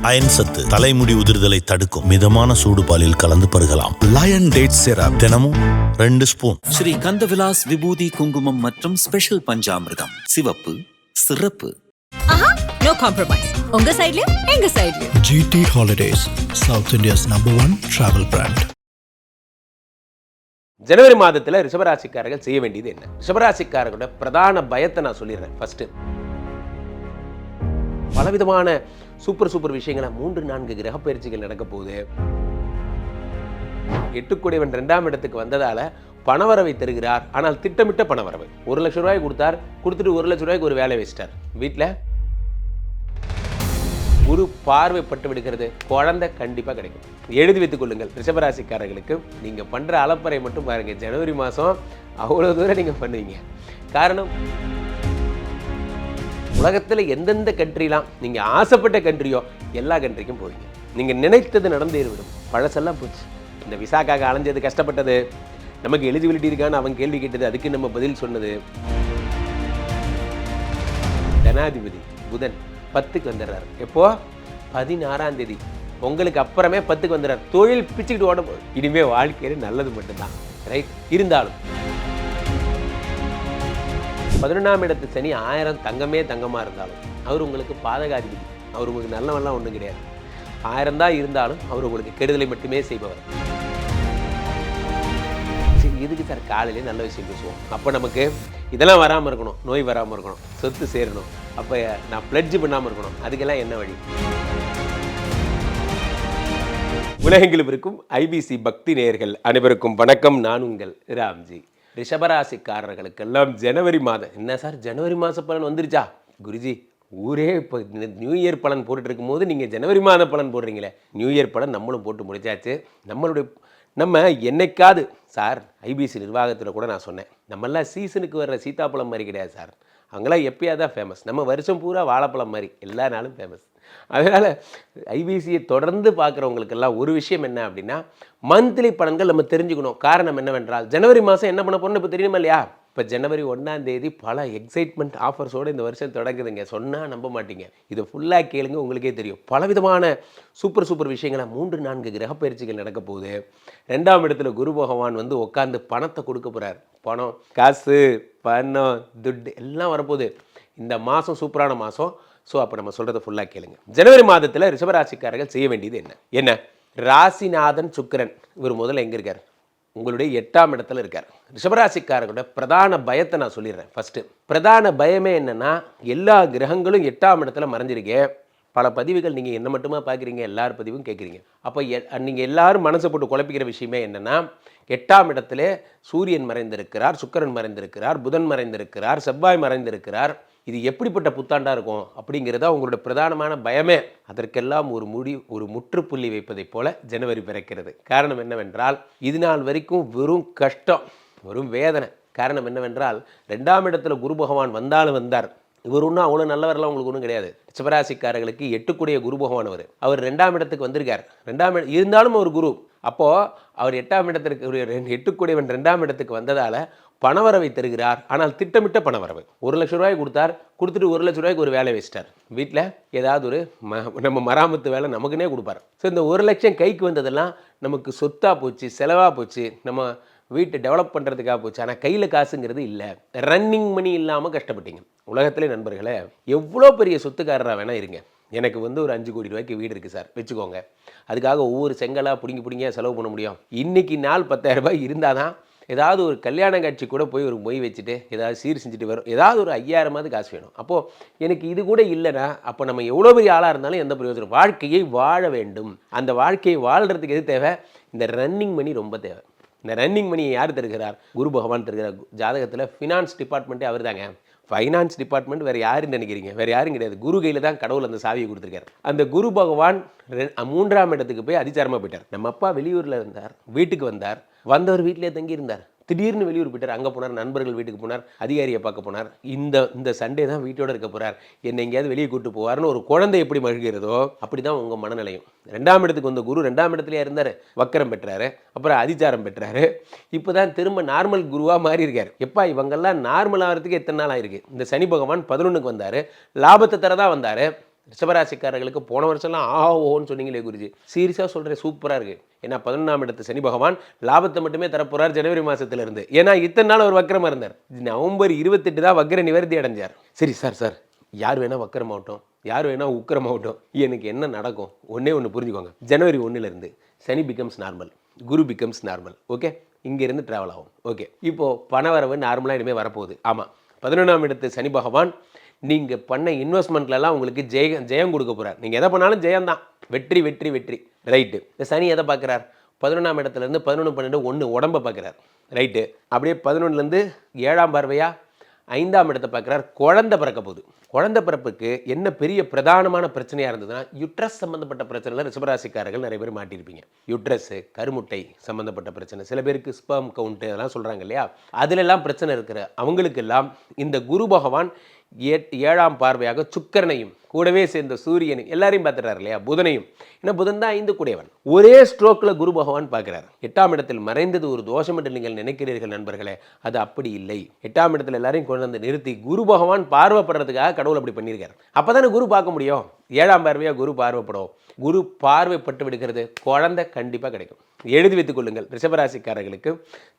Iron சத்து தலைமுடி உதிர்தலை தடுக்கும். மிதமான சூடு பாலில் கலந்து பருகலாம். லயன் டேட் சிரப் தினமும் 2 ஸ்பூன். ஸ்ரீ கந்தவிலாஸ் விபூதி குங்குமம் மற்றும் ஸ்பெஷல் பஞ்சாமிர்தம். சிவப்பு சிறப்பு. No compromise. உங்க சைடுலயும் எங்க சைடுலயும். GT Holidays, South India's #1 travel brand. ஜனவரி மாதத்தில் ரிஷபராசிக்காரர்கள் செய்ய வேண்டியது என்ன? ரிஷபராசிக்காரர்களோட பிரதான பயத்தை நான் சொல்லிடுறேன். ஃபர்ஸ்ட், பலவிதமான சூப்பர் விஷயங்களை 3-4 கிரக பயிற்சிகள் நடக்க போகுது. 8 2ஆம் இடத்துக்கு வந்ததால பணவரவை தருகிறார். ஆனால் திட்டமிட்ட பணவரவு. 1 லட்சம் ரூபாய் கொடுத்தார், கொடுத்துட்டு 1 லட்சம் ரூபாய்க்கு ஒரு வேலை வச்சிட்டார். வீட்டில் குரு பார்வைப்பட்டு விடுகிறது. குழந்தை கண்டிப்பாக கிடைக்கும். எழுதி வைத்துக் கொள்ளுங்கள். ரிஷபராசிக்காரர்களுக்கு நீங்கள் பண்ணுற அலப்பறை மட்டும் பாருங்கள். ஜனவரி மாதம் அவ்வளோ தூரம் நீங்கள் பண்ணுவீங்க. காரணம், உலகத்தில் எந்தெந்த கண்ட்ரிலாம் நீங்கள் ஆசைப்பட்ட கண்ட்ரியோ எல்லா கண்ட்ரிக்கும் போவீங்க. நீங்கள் நினைத்தது நடந்தேறிவிடும். பழசெல்லாம் போச்சு. இந்த விசாக்காக அலைஞ்சது, கஷ்டப்பட்டது, நமக்கு எலிஜிபிலிட்டி இருக்கான்னு அவன் கேள்வி கேட்டது, அதுக்கு நம்ம பதில் சொன்னது. ஜனாதிபதி புதன் 10க்கு வந்துடுறாரு. எப்போ? 16ஆம் தேதி. உங்களுக்கு அப்புறமே 10க்கு வந்துடுறார். தொழில் பிச்சுக்கிட்டு ஓட போகுது. இனிமே வாழ்க்கையில் நல்லது மட்டும்தான். ரைட். இருந்தாலும் 11ஆம் இடத்து சனி 1000 தங்கமே தங்கமாக இருந்தாலும் அவர் உங்களுக்கு பாதகாதிபதி. அவர் உங்களுக்கு நல்லவெல்லாம் ஒன்றும் கிடையாது. 1000 தான் இருந்தாலும் அவர் உங்களுக்கு கெடுதலை மட்டுமே செய்பவர். சரி, இதுக்கு சார் காலையிலே நல்ல விஷயம் பேசுவோம். அப்போ நமக்கு இதெல்லாம் வராமல் இருக்கணும், நோய் வராமல் இருக்கணும், சொத்து சேரணும், அப்போ நான் பிளட்ஜ் பண்ணாமல் இருக்கணும். அதுக்கெல்லாம் என்ன வழி? உலகெங்கிலும் இருக்கும் IBC பக்தி நேயர்கள் அனைவருக்கும் வணக்கம். நான் உங்கள் ராம்ஜி. ரிஷபராசிக்காரர்களுக்கெல்லாம் ஜனவரி மாதம் என்ன சார், ஜனவரி மாத பலன் வந்துருச்சா? குருஜி, ஊரே இப்போ நியூ இயர் பலன் போட்டுட்டு இருக்கும்போது நீங்கள் ஜனவரி மாத பலன் போடுறீங்களே. நியூ இயர் பலன் நம்மளும் போட்டு முடிச்சாச்சு. நம்ம என்னைக்காவது சார், IBC நிர்வாகத்தில் கூட நான் சொன்னேன், நம்மளாம் சீசனுக்கு வர்ற சீத்தாப்பழம் மாதிரி கிடையாது சார். அவங்களாம் எப்பயா தான் ஃபேமஸ். நம்ம வருஷம் பூரா வாழைப்பழம் மாதிரி எல்லா நாளும் ஃபேமஸ். அதனால் IBCயை தொடர்ந்து பார்க்குறவங்களுக்கெல்லாம் ஒரு விஷயம் என்ன அப்படின்னா, மந்த்லி பலன்கள் நம்ம தெரிஞ்சுக்கணும். காரணம் என்னவென்றால், ஜனவரி மாதம் என்ன பண்ண போகிறோன்னு இப்போ தெரியுமா இல்லையா? இப்போ ஜனவரி 1ஆம் தேதி பல எக்ஸைட்மெண்ட் ஆஃபர்ஸோடு இந்த வருஷம் தொடங்குதுங்க. சொன்னால் நம்ப மாட்டீங்க. இதை ஃபுல்லாக கேளுங்க, உங்களுக்கே தெரியும். பலவிதமான சூப்பர் விஷயங்களை 3-4 கிரக பயிற்சிகள் நடக்க போகுது. 2ஆம் இடத்துல குரு பகவான் வந்து உட்காந்து பணத்தை கொடுக்க போகிறார். பணம், காசு, பணம், துட்டு எல்லாம் வரப்போகுது. இந்த மாதம் சூப்பரான மாதம். ஸோ அப்போ நம்ம சொல்கிறத ஃபுல்லாக கேளுங்க. ஜனவரி மாதத்தில் ரிஷபராசிக்காரர்கள் செய்ய வேண்டியது என்ன? ராசிநாதன் சுக்கிரன் இவர் முதல்ல எங்கே இருக்கார்? உங்களுடைய 8ஆம் இடத்துல இருக்கார். ரிஷபராசிக்காரர்களோட பிரதான பயத்தை நான் சொல்லிடுறேன். ஃபஸ்ட்டு, பிரதான பயமே என்னென்னா, எல்லா கிரகங்களும் 8ஆம் இடத்துல மறைஞ்சிருக்கே. பல பதிவுகள் நீங்கள் என்ன மட்டுமா பார்க்குறீங்க, எல்லார் பதிவும் கேட்குறீங்க. அப்போ நீங்கள் எல்லாரும் மனசை போட்டு குழப்பிக்கிற விஷயமே என்னென்னா, 8ஆம் இடத்துல சூரியன் மறைந்திருக்கிறார், சுக்கிரன் மறைந்திருக்கிறார், புதன் மறைந்திருக்கிறார், செவ்வாய் மறைந்திருக்கிறார். இது எப்படிப்பட்ட புத்தாண்டாக இருக்கும் அப்படிங்கிறதா உங்களோட பிரதானமான பயமே. அதற்கெல்லாம் ஒரு முற்றுப்புள்ளி வைப்பதைப் போல ஜனவரி பிறக்கிறது. காரணம் என்னவென்றால், இது நாள் வரைக்கும் வெறும் கஷ்டம், வெறும் வேதனை. காரணம் என்னவென்றால், 2ஆம் இடத்துல குரு பகவான் வந்தார். இவர் ஒன்றும் அவ்வளோ நல்லவரெல்லாம் உங்களுக்கு ஒன்றும் கிடையாது. ரிஷபராசிக்காரர்களுக்கு 8 குரு பகவான் அவர் 2ஆம் இடத்துக்கு வந்திருக்கார். 2ஆம் இருந்தாலும் ஒரு குரு. அப்போது அவர் 8ஆம் இடத்திற்கு 8 2ஆம் இடத்துக்கு வந்ததால் பணவரவை தருகிறார். ஆனால் திட்டமிட்ட பணவரவு. 1 லட்சம் ரூபாய் கொடுத்தார், கொடுத்துட்டு 1 லட்சம் ரூபாய்க்கு ஒரு வேலை வச்சிட்டார். வீட்டில் ஏதாவது ஒரு நம்ம மராமத்து வேலை நமக்குன்னே கொடுப்பார். ஸோ இந்த 1 லட்சம் கைக்கு வந்ததெல்லாம் நமக்கு சொத்தாக போச்சு, செலவாக போச்சு, நம்ம வீட்டை டெவலப் பண்ணுறதுக்காக போச்சு. ஆனால் கையில் காசுங்கிறது இல்லை. ரன்னிங் மணி இல்லாமல் கஷ்டப்பட்டீங்க. உலகத்திலே நண்பர்களே, எவ்வளோ பெரிய சொத்துக்காரராக வேணால் இருங்க. எனக்கு ஒரு 5 கோடி ரூபாய்க்கு வீடு இருக்குது சார் வச்சுக்கோங்க. அதுக்காக ஒவ்வொரு செங்கலாக பிடிங்க செலவு பண்ண முடியும். இன்றைக்கி நாள் 10,000 ரூபாய் இருந்தால் தான் ஏதாவது ஒரு கல்யாண காட்சி கூட போய் ஒரு மொய் வச்சுட்டு ஏதாவது சீர் செஞ்சுட்டு வரும். ஏதாவது ஒரு 5000 காசு வேணும். அப்போது எனக்கு இது கூட இல்லைன்னா அப்போ நம்ம எவ்வளோ பெரிய ஆளாக இருந்தாலும் எந்த பிரயோஜனம்? வாழ்க்கையை வாழ வேண்டும். அந்த வாழ்க்கையை வாழ்கிறதுக்கு எது தேவை? இந்த ரன்னிங் மணி ரொம்ப தேவை. இந்த ரன்னிங் மணியை யார் தருகிறார்? குரு பகவான் தருகிறார். ஜாதகத்தில் ஃபினான்ஸ் டிபார்ட்மெண்ட்டே அவர் தாங்க. ஃபைனான்ஸ் டிபார்ட்மெண்ட் வேறு யாருன்னு நினைக்கிறீங்க? வேறு யாரும் கிடையாது. குரு கையில் தான் கடவுள் அந்த சாவியை கொடுத்துருக்காரு. அந்த குரு பகவான் 3ஆம் இடத்துக்கு போய் அதிச்சாரமாக போயிட்டார். நம்ம அப்பா வெளியூரில் இருந்தார், வீட்டுக்கு வந்தவர் வீட்டிலே தங்கி இருந்தார். திடீர்னு வெளியூர் போயிட்டார். அங்கே போனார், நண்பர்கள் வீட்டுக்கு போனார், அதிகாரியை பார்க்க போனார். இந்த சண்டே தான் வீட்டோடு இருக்க போகிறார், என்னை எங்கேயாவது வெளியே கூப்பிட்டு போவார்னு ஒரு குழந்தை எப்படி மகிழ்கிறதோ அப்படி தான் உங்கள் மனநிலையும். 2ஆம் இடத்துக்கு வந்த குரு 2ஆம் இடத்துலேயே இருந்தார், வக்கரம் பெற்றார், அப்புறம் அதிச்சாரம் பெற்றார். இப்போ தான் திரும்ப நார்மல் குருவாக மாறி இருக்கார். எப்பா இவங்கெல்லாம் நார்மல் ஆகிறதுக்கு எத்தனை நாள் ஆயிருக்கு? இந்த சனி பகவான் 11க்கு வந்தார், லாபத்தை தர தான் வந்தார். ரிஷபராசிக்காரர்களுக்கு போன வருஷம்லாம் ஓன்னு சொன்னீங்களே குருஜி, சீரியஸாக சொல்கிறேன், சூப்பராக இருக்குது. ஏன்னா 11ஆம் இடத்து சனி பகவான் லாபத்தை மட்டுமே தரப்போகிறார் ஜனவரி மாதத்துலேருந்து. ஏன்னா இத்தனை நாள் அவர் வக்கரமாக இருந்தார். நவம்பர் 28 தான் வக்கர நிவர்த்தி அடைஞ்சார். சரி சார் யார் வேணால் வக்கரமாகட்டும், யார் வேணால் உக்கரமாகட்டும், எனக்கு என்ன நடக்கும் ஒன்று புரிஞ்சுக்கோங்க. ஜனவரி 1லேருந்து சனி பிகம்ஸ் நார்மல், குரு பிகம்ஸ் நார்மல். ஓகே, இங்கேருந்து ட்ராவல் ஆகும். ஓகே, இப்போது பணவரவு நார்மலாக இனிமேல் வரப்போகுது. ஆமாம், 11ஆம் இடத்து சனி பகவான் நீங்கள் பண்ண இன்வெஸ்ட்மெண்ட்லலாம் உங்களுக்கு ஜெயம் கொடுக்க போகிறார். நீங்கள் எதை பண்ணாலும் ஜெயம்தான், வெற்றி வெற்றி வெற்றி. ரைட்டு. இந்த சனி எதை பார்க்குறார்? 11ஆம் இடத்துலேருந்து 11, 12, 1 உடம்பை பார்க்குறார். ரைட்டு. அப்படியே 11லேருந்து 7ஆம் பார்வையாக 5ஆம் இடத்தை பார்க்குறார். குழந்தை பிறக்க போகுது. குழந்தை பிறப்புக்கு என்ன பெரிய பிரதானமான பிரச்சனையாக இருந்ததுன்னா, யுட்ரஸ் சம்மந்தப்பட்ட பிரச்சனையில் ரிஷபராசிக்காரர்கள் நிறைய பேர் மாட்டியிருப்பீங்க. யுட்ரஸ்ஸு, கருமுட்டை சம்மந்தப்பட்ட பிரச்சனை, சில பேருக்கு ஸ்பெர்ம் கவுண்ட்டு அதெல்லாம் சொல்கிறாங்க இல்லையா, அதிலெல்லாம் பிரச்சனை இருக்கிற அவங்களுக்கெல்லாம் இந்த குரு பகவான் 7ஆம் பார்வையாக சுக்கிரனையும் கூடவே சேர்ந்த சூரியனையும் எல்லாரையும் பார்த்துட்டார் இல்லையா, புதனையும். ஏன்னா புதன் தான் 5 கூடியவன். ஒரே ஸ்ட்ரோக்கில் குரு பகவான் பார்க்குறார். 8ஆம் இடத்தில் மறைந்தது ஒரு தோஷம் என்று நீங்கள் நினைக்கிறீர்கள் நண்பர்களே, அது அப்படி இல்லை. 8ஆம் இடத்துல எல்லாரையும் கொண்டு வந்து நிறுத்தி குரு பகவான் பார்வைப்படுறதுக்காக கடவுள் அப்படி பண்ணியிருக்காரு. அப்போ தானே குரு பார்க்க முடியும். 7ஆம் பார்வையாக குரு பார்வைப்படும். குரு பார்வைப்பட்டு விடுகிறது, குழந்தை கண்டிப்பாக கிடைக்கும். எழுதி வைத்துக் கொள்ளுங்கள், ரிஷபராசிக்காரர்களுக்கு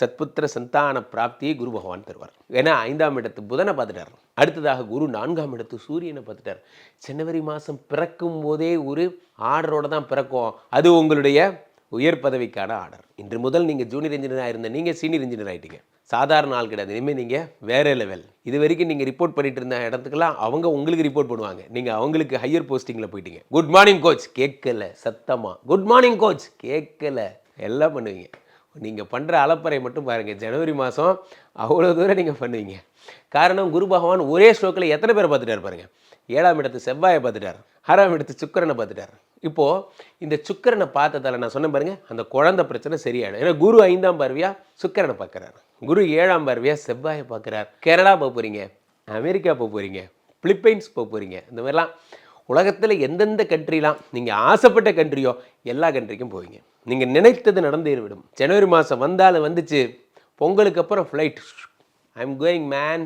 சத்புத்திர சந்தான பிராப்தியை குரு பகவான் தருவார். ஏன்னா 5ஆம் இடத்து புதனை பார்த்துட்டார். அடுத்ததாக குரு 4ஆம் இடத்து சூரியனை பார்த்துட்டார். ஜனவரி மாதம் பிறக்கும் போதே ஒரு ஆர்டரோடு தான் பிறக்கும். அது உங்களுடைய உயர் பதவிக்கான ஆர்டர். இன்று முதல் நீங்கள் ஜூனியர் இன்ஜினியராக இருந்த நீங்கள் சீனியர் இன்ஜினியர் ஆகிட்டீங்க. சாதாரண ஆள் கிடையாது, இனிமேல் நீங்கள் வேறு லெவல். இது வரைக்கும் நீங்கள் ரிப்போர்ட் பண்ணிட்டு இருந்த இடத்துக்கெல்லாம் அவங்க உங்களுக்கு ரிப்போர்ட் பண்ணுவாங்க. நீங்கள் அவங்களுக்கு ஹையர் போஸ்டிங்கில் போயிட்டீங்க. குட் மார்னிங் கோச் கேட்கல, சத்தமாக குட் மார்னிங் கோச் கேட்கல, எல்லாம் பண்ணுவீங்க. நீங்கள் பண்ணுற அலப்பறை மட்டும் பாருங்கள், ஜனவரி மாதம் அவ்வளோ தூரம் நீங்கள் பண்ணுவீங்க. காரணம், குரு பகவான் ஒரே ஸ்ட்ரோக்கில் எத்தனை பேரை பார்த்துட்டார் பாருங்கள். 7ஆம் இடத்து செவ்வாயை பார்த்துட்டார், 6ஆம் இடத்து சுக்கிரனை பார்த்துட்டார். இப்போது இந்த சுக்கிரனை பார்த்ததால் நான் சொன்னேன் பாருங்கள், அந்த குழந்தை பிரச்சனை சரியாயிடும். ஏன்னா குரு 5ஆம் பார்வையாக சுக்கிரனை பார்க்குறாரு, குரு 7ஆம் பார்வையாக செவ்வாயை பார்க்குறார். கேரளா போக போகிறீங்க, அமெரிக்கா போக போகிறீங்க, பிலிப்பைன்ஸ் போக போகிறீங்க. இந்த மாதிரிலாம் உலகத்தில் எந்தெந்த கண்ட்ரிலாம் நீங்கள் ஆசைப்பட்ட கண்ட்ரியோ எல்லா கண்ட்ரிக்கும் போவீங்க. நீங்கள் நினைத்தது நடந்தேறிவிடும். ஜனவரி மாதம் வந்தாலும் வந்துச்சு, பொங்கலுக்கு அப்புறம் flight, I am going man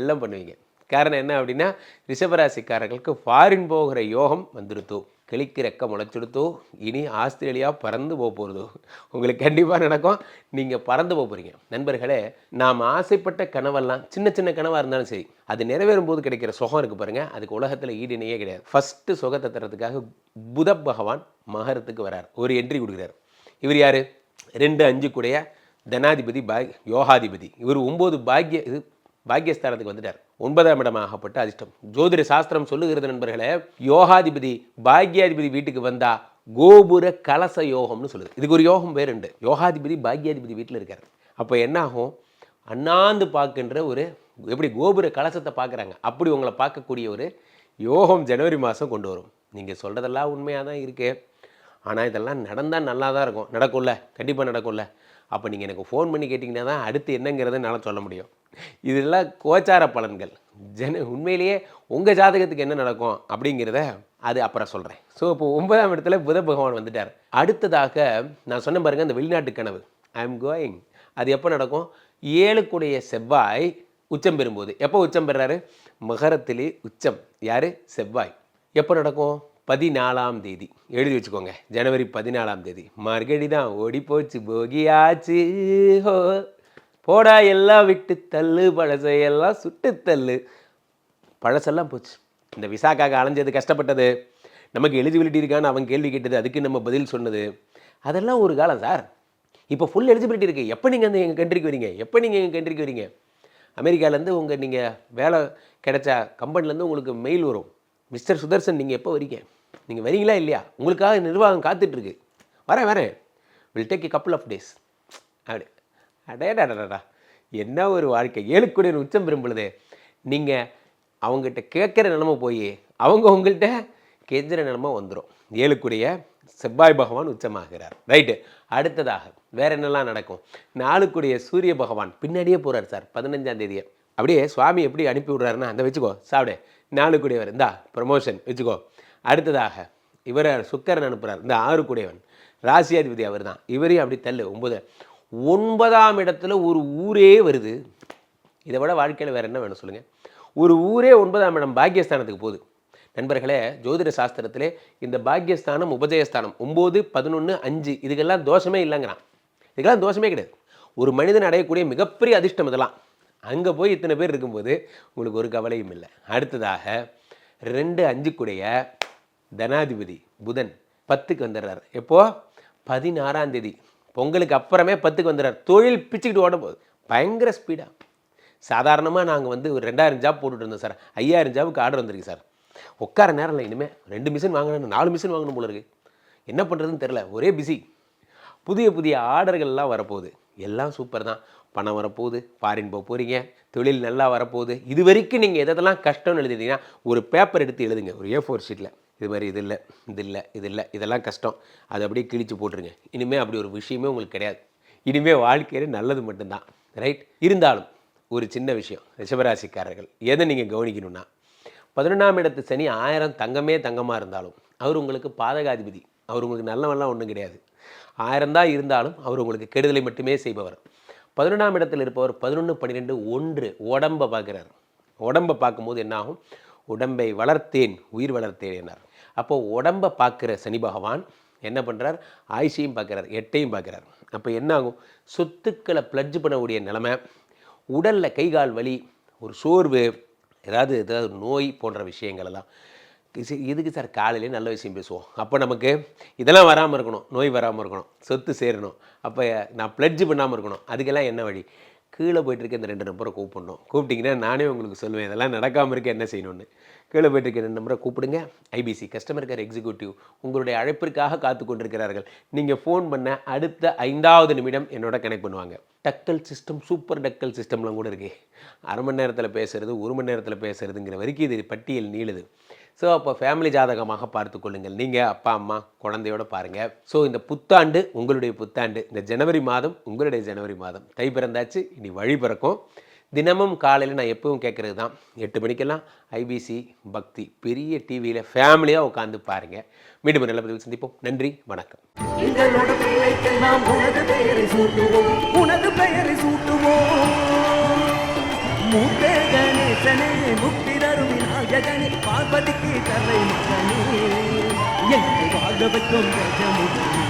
எல்லாம் பண்ணுவீங்க. காரணம் என்ன அப்படின்னா, ரிஷபராசிக்காரர்களுக்கு ஃபாரின் போகிற யோகம் வந்துடுத்தோ, கிளிக்கு ரெக்க முளைச்சுடுத்தோ, இனி ஆஸ்திரேலியா பறந்து போக போகிறதோ உங்களுக்கு கண்டிப்பாக நடக்கும். நீங்கள் பறந்து போக போகிறீங்க. நண்பர்களே, நாம் ஆசைப்பட்ட கனவெல்லாம் சின்ன சின்ன கனவாக இருந்தாலும் சரி, அது நிறைவேறும் போது கிடைக்கிற சுகம் இருக்குது பாருங்கள், அதுக்கு உலகத்தில் ஈடுணையே கிடையாது. ஃபஸ்ட்டு சுகத்தை தரத்துக்காக புத பகவான் மகரத்துக்கு வரார், ஒரு என்ட்ரி கொடுக்குறார். இவர் யார்? 2, 5 கூடைய தனாதிபதி, யோகாதிபதி. இவர் 9 பாக்கியஸ்தானத்துக்கு வந்துட்டார். 9ஆம் இடமாகப்பட்ட அதிர்ஷ்டம். ஜோதிட சாஸ்திரம் சொல்லுகிறது நண்பர்களே, யோகாதிபதி பாக்கியாதிபதி வீட்டுக்கு வந்தா கோபுர கலச யோகம்னு சொல்லுது. இதுக்கு ஒரு யோகம் பேர் உண்டு. யோகாதிபதி பாக்கியாதிபதி வீட்டில் இருக்கார். அப்போ என்ன ஆகும்? அண்ணாந்து பார்க்கின்ற ஒரு, எப்படி கோபுர கலசத்தை பார்க்குறாங்க அப்படி உங்களை பார்க்கக்கூடிய ஒரு யோகம் ஜனவரி மாதம் கொண்டு வரும். நீங்கள் சொல்கிறதெல்லாம் உண்மையாக தான் இருக்கு. ஆனால் இதெல்லாம் நடந்தால் நல்லா தான் இருக்கும். நடக்கும்ல, கண்டிப்பாக நடக்கும்ல. அப்போ நீங்கள் எனக்கு ஃபோன் பண்ணி கேட்டிங்கன்னா தான் அடுத்து என்னங்கிறத என்னால் சொல்ல முடியும். இதெல்லாம் கோச்சார பலன்கள். உண்மையிலேயே உங்கள் ஜாதகத்துக்கு என்ன நடக்கும் அப்படிங்கிறத அது அப்புறம் சொல்கிறேன். ஸோ இப்போ 9ஆம் இடத்துல புத பகவான் வந்துட்டார். அடுத்ததாக நான் சொன்ன பாருங்கள், அந்த வெளிநாட்டு கனவு, ஐ எம் கோயிங், அது எப்போ நடக்கும்? 7 கூடைய செவ்வாய் உச்சம் பெறும்போது. எப்போ உச்சம் பெறுறாரு? மகரத்திலே உச்சம். யார்? செவ்வாய். எப்போ நடக்கும்? 14ஆம் தேதி. எழுதி வச்சுக்கோங்க, ஜனவரி 14ஆம் தேதி. மார்கழி தான் ஓடி போச்சு, போகியாச்சு, ஹோ போடா எல்லாம் விட்டு தள்ளு, பழசையெல்லாம் சுட்டு தள்ளு. பழசெல்லாம் போச்சு. இந்த விசாக்காக அலைஞ்சது, கஷ்டப்பட்டது, நமக்கு எலிஜிபிலிட்டி இருக்கான்னு அவங்க கேள்வி கேட்டது, அதுக்கு நம்ம பதில் சொன்னது, அதெல்லாம் ஒரு காலம் சார். இப்போ ஃபுல் எலிஜிபிலிட்டி இருக்குது. எப்போ நீங்கள் அந்த எங்கள் கண்ட்ரிக்கு வரீங்க? எப்போ நீங்கள் எங்கள் கண்ட்ரிக்கு வரீங்க? அமெரிக்காவிலேருந்து நீங்கள் வேலை கிடைச்சா கம்பெனிலேருந்து உங்களுக்கு மெயில் வரும், மிஸ்டர் சுதர்சன் நீங்கள் எப்போ வரீங்க? நீங்கள் வரீங்களா இல்லையா? உங்களுக்காக நிர்வாகம் காத்துட்ருக்கு. வரேன், will take a couple of days. அப்படி அடையடாடா, என்ன ஒரு வாழ்க்கை. 7 கூடிய உச்சம் பெறும் பொழுது நீங்கள் அவங்ககிட்ட கேட்குற நிலமை போய் அவங்க உங்கள்கிட்ட கெஞ்சுற நிலமை வந்துடும். 7 கூடிய செவ்வாய் பகவான் உச்சமாகிறார். ரைட்டு. அடுத்ததாக வேறு என்னெல்லாம் நடக்கும்? 4 கூடிய சூரிய பகவான் பின்னாடியே போகிறார் சார், 15ஆம் தேதியை. அப்படியே சுவாமி எப்படி அனுப்பி விட்றாருன்னா, அந்த வச்சுக்கோ சாப்பிடு, 4 கூடியவர் இந்தா ப்ரமோஷன் வச்சுக்கோ. அடுத்ததாக இவரை சுக்கரன் அனுப்புகிறார், இந்த 6 கூடியவன் ராசியாதிபதி அவர் தான், இவரையும் அப்படி தள்ளு. 9ஆம் இடத்துல ஒரு ஊரே வருது. இதை விட வாழ்க்கையில் வேறு என்ன வேணும் சொல்லுங்கள்? ஒரு ஊரே 9ஆம் இடம் பாக்கியஸ்தானத்துக்கு போகுது. நண்பர்களே, ஜோதிட சாஸ்திரத்திலே இந்த பாக்கியஸ்தானம், உபஜயஸ்தானம் 9, 11, 5 இதுக்கெல்லாம் தோஷமே இல்லைங்கிறான். இதுக்கெல்லாம் தோஷமே கிடையாது. ஒரு மனிதன் அடையக்கூடிய மிகப்பெரிய அதிர்ஷ்டம் இதெல்லாம். அங்கே போய் இத்தனை பேர் இருக்கும்போது உங்களுக்கு ஒரு கவலையும் இல்லை. அடுத்ததாக 2, 5 கூடைய தனாதிபதி புதன் 10க்கு வந்துடுறார். எப்போது? 16ஆம் தேதி. பொங்கலுக்கு அப்புறமே 10க்கு வந்துடுறார். தொழில் பிச்சுக்கிட்டு ஓட போகுது பயங்கர ஸ்பீடாக. சாதாரணமாக நாங்கள் வந்து ஒரு 2000 ஜாப் போட்டுட்டு இருந்தோம் சார். 5000 ஜாபுக்கு ஆர்டர் வந்திருக்கு சார். உட்கார நேரம் இல்லை. இனிமேல் 2 மிஷின் வாங்கணும், 4 மிஷின் வாங்கணும் போல இருக்குது. என்ன பண்ணுறதுன்னு தெரில, ஒரே பிஸி. புதிய புதிய ஆர்டர்கள்லாம் வரப்போகுது. எல்லாம் சூப்பர் தான். பணம் வரப்போகுது, ஃபாரின் போக போகிறீங்க, தொழில் நல்லா வரப்போகுது. இது வரைக்கும் நீங்கள் எதெல்லாம் கஷ்டம்னு எழுதிட்டீங்கன்னா ஒரு பேப்பர் எடுத்து எழுதுங்க, ஒரு A4 ஷீட்டில். இது மாதிரி இது இல்லை, இது இல்லை, இது இல்லை, இதெல்லாம் கஷ்டம், அதை அப்படியே கிழிச்சு போட்டுருங்க. இனிமேல் அப்படி ஒரு விஷயமே உங்களுக்கு கிடையாது. இனிமேல் வாழ்க்கையில் நல்லது மட்டும்தான். ரைட்? இருந்தாலும் ஒரு சின்ன விஷயம், ரிஷபராசிக்காரர்கள் எதை நீங்கள் கவனிக்கணும்னா, 11ஆம் இடத்து சனி 1000 தங்கமே தங்கமாக இருந்தாலும் அவர் உங்களுக்கு பாதகாதிபதி. அவர் உங்களுக்கு நல்லவெல்லாம் ஒன்றும் கிடையாது. 1000 தான் இருந்தாலும் அவர் உங்களுக்கு கெடுதலை மட்டுமே செய்பவர். 11ஆம் இடத்தில் இருப்பவர் 11, 12, 1 உடம்பை பார்க்குறார். உடம்பை பார்க்கும்போது என்னாகும்? உடம்பை வளர்த்தேன் உயிர் வளர்த்தேன் என்னார். அப்போது உடம்பை பார்க்குற சனி பகவான் என்ன பண்ணுறார்? ஆயுஷையும் பார்க்குறார், 8ஐயும் பார்க்குறார். அப்போ என்ன ஆகும்? சொத்துக்களை ப்ளட்ஜ் பண்ணக்கூடிய நிலைமை, உடலில் கை கால் வலி, ஒரு சோர்வு, ஏதாவது நோய் போன்ற விஷயங்கள் எல்லாம். எதுக்கு சார் காலையிலே நல்ல விஷயம் பேசுவோம்? அப்போ நமக்கு இதெல்லாம் வராமல் இருக்கணும், நோய் வராமல் இருக்கணும், சொத்து சேரணும், அப்போ நான் ப்ளட்ஜ் பண்ணாமல் இருக்கணும். அதுக்கெல்லாம் என்ன வழி? கீழே போய்ட்டுருக்க இந்த 2 நம்பரை கூப்பிடணும். கூப்பிட்டிங்கன்னா நானே உங்களுக்கு சொல்லுவேன் இதெல்லாம் நடக்காமல் இருக்க என்ன செய்யணும்னு. கீழே போய்ட்டுருக்க 2 நம்பரை கூப்பிடுங்க. IBC கஸ்டமர் கேர் எக்ஸிக்யூட்டிவ் உங்களுடைய அழைப்பிற்காக காத்து கொண்டிருக்கிறார்கள். நீங்கள் ஃபோன் பண்ண அடுத்த 5வது நிமிடம் என்னோட கனெக்ட் பண்ணுவாங்க. டக்கல் சிஸ்டம், சூப்பர் டக்கல் சிஸ்டம்லாம் கூட இருக்குது. அரை மணி நேரத்தில் பேசுகிறது, 1 மணி நேரத்தில் பேசுகிறதுங்கிற வரைக்கும் இது பட்டியல் நீளுது. ஸோ அப்போ ஃபேமிலி ஜாதகமாக பார்த்து கொள்ளுங்கள். நீங்கள் அப்பா அம்மா குழந்தையோட பாருங்கள். ஸோ இந்த புத்தாண்டு உங்களுடைய புத்தாண்டு, இந்த ஜனவரி மாதம் உங்களுடைய ஜனவரி மாதம். தை பிறந்தாச்சு, இனி வழி பிறக்கும். தினமும் காலையில் நான் எப்பவும் கேட்குறது தான், 8 மணிக்கெல்லாம் IBC பக்தி பெரிய டிவியில் ஃபேமிலியாக உட்காந்து பாருங்கள். மீண்டும் நல்ல பதிவில் சந்திப்போம். நன்றி, வணக்கம். உனது பெயரை சூட்டுவோம். மூட்டே கணேசனே, முக்தி தரும் விநாயகனே, பார்வதிக்கு தலை மகனே, என்னை வாழ வைக்கும் கஜமுகனே.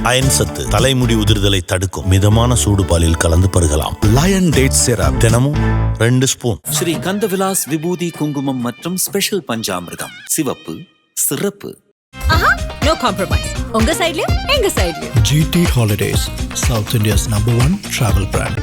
அயன் சத்து தலைமுடி உதிர்தலை தடுக்கும். மிதமான சூடு பாலில் கலந்து பருகலாம். லயன் டேட் சிரப் தினமும் 2 ஸ்பூன். ஸ்ரீ கந்தவிலாஸ் விபூதி குங்குமம் மற்றும் ஸ்பெஷல் பஞ்சாமிர்தம். சிவப்பு, சிறப்பு. ஆஹா, நோ காம்ப்ரமைஸ். உங்க சைடுலயும் எங்க சைடுலயும். GT Holidays, South India's #1 travel brand.